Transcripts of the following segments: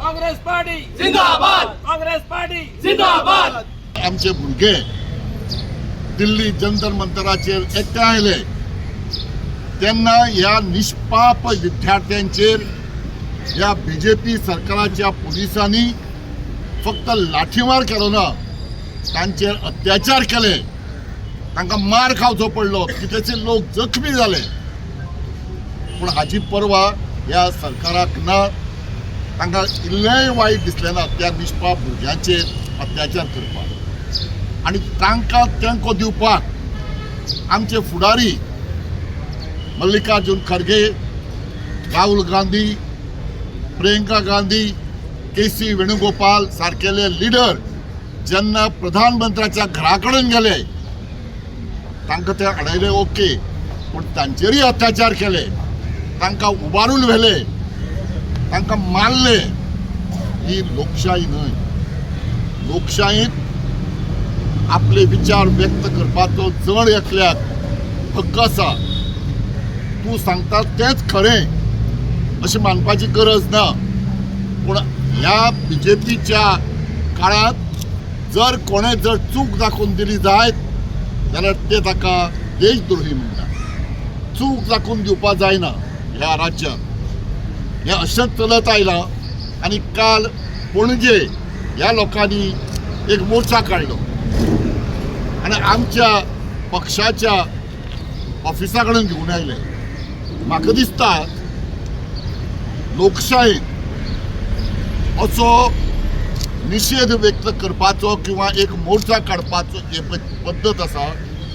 Congress party जिंदाबाद, Congress party जिंदाबाद. आमचे भुरगे दिल्ली जंतर मंतराचेर एकठांय आयले तेन्ना ह्या निष्पाप विद्यार्थ्यांचेर ह्या बीजेपी सरकाराच्या पुलिसांनी फक्त लाठीमार केलो ना, तांचेर अत्याचार केले, तांकां मार खावचो पडलो, कितलेशे लोक जखमी जाले. पूण हाची पर्वा ह्या सरकाराक ना. तांकां इल्लेंय वायट दिसलें ना त्या निष्पाप भुरग्यांचेर अत्याचार करपाक. आनी तांकां तेंको दिवपाक आमचे फुडारी मल्लिकार्जुन खरगे, राहुल गांधी, प्रियंका गांधी, के.सी. वेणुगोपाल सारकेले लिडर जेन्ना प्रधानमंत्र्याच्या घरा कडेन गेले तांकां ते अडयले ओके, पूण तांचेरय अत्याचार केले, तांकां उबारून व्हेले, तांकां मारले. ही लोकशाही न्हय. लोकशाहीत आपले विचार व्यक्त करपाचो जण एकल्याक हक्क आसा. तूं सांगता तेंच खरें अशें मानपाची गरज ना. पूण ह्या बीजेपीच्या काळांत जर कोणें जर चूक दाखोवन दिली जायत जाल्यार ते ताका देशद्रोही म्हणटा. चूक दाखोवन दिवपाक जायना ह्या राज्यांत. हें अशेंच चलत आयलां. आनी काल पणजे ह्या लोकांनी एक मोर्चा काडलो आनी आमच्या पक्षाच्या ऑफिसा कडेन घेवन आयले. म्हाका दिसता लोकशायेन असो निशेध व्यक्त करपाचो किंवा एक मोर्चा काडपाचो जे पद्दत आसा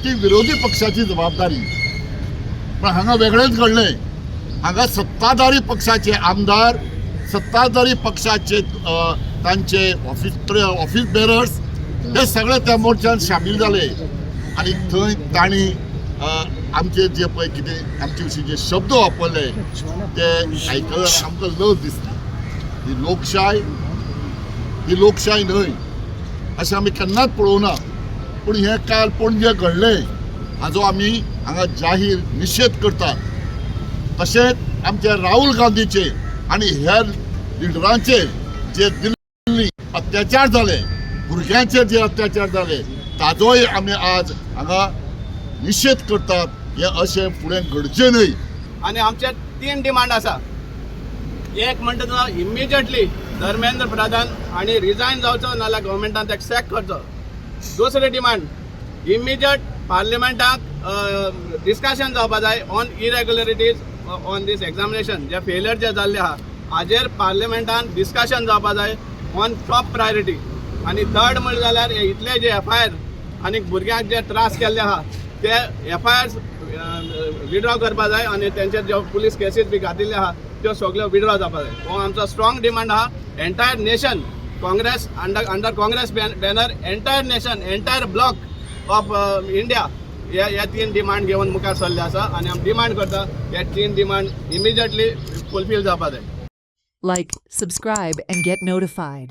ती विरोधी पक्षाची जबाबदारी. पण हांगा वेगळेंच घडलें. हांगा सत्ताधारी पक्षाचे आमदार, सत्ताधारी पक्षाचे तांचे ऑफिस बेरर्स हे सगळे त्या मोर्चान शामील जाले. आनी थंय तांणी आमचे जे पळय कितें आमचे विशीं जे शब्द वापरले ते आयकल्यार आमकां लज दिसली. ही लोकशाय न्हय अशें आमी केन्नाच पळोवना. पूण हें काल पणजे घडलें हाजो आमी हांगा जाहीर निशेध करतात. तशेंच आमचे राहुल गांधीचे आनी हेर लिडरांचेर जे दिल्ली अत्याचार जाले, भुरग्यांचेर जे अत्याचार जाले ताजोय आमी आज हांगा निशेध करतात. हे अशें फुडें घडचें न्हय. आनी आमचे 3 डिमांड आसा. एक म्हणटा तो इमिजिएटली धर्मेंद्र प्रधान आणि रिजायन जावचो नाल्यार गव्हर्मेंटान ताका सॅक करचो. दुसरी डिमांड इमिजिएट पार्लिमेंटाक डिस्कशन जावपा जाय ऑन इरेग्युलरिटीज ऑन दीस एग्जामिनेशन जे फेलियर जे जाल्ले आहा हाजेर पार्लिमेंटान डिस्कशन जावपा जाय ऑन टॉप प्रायोरिटी. आनी थर्ड म्हणलें जाल्यार इतले जे FIR आनी भुरग्यांक जे त्रास केल्ले आहा ते FIR विड्रॉ करपा जाय आनी तेंचेर ज्यो पुलीस केसीस बी घातिल्ले आहा त्यो सगळ्यो विड्रॉ जावपा जाय. हो आमचो स्ट्रॉंग डिमांड आहा. Entire nation Congress under Congress banner entire nation entire block of India ह्या 3 डिमांड घेवन मुखार सरले आसा. आनी आमी डिमांड करता हे 3 डिमांड इमिजिएटली फुलफील जावपा जाय. Like, subscribe, and get notified.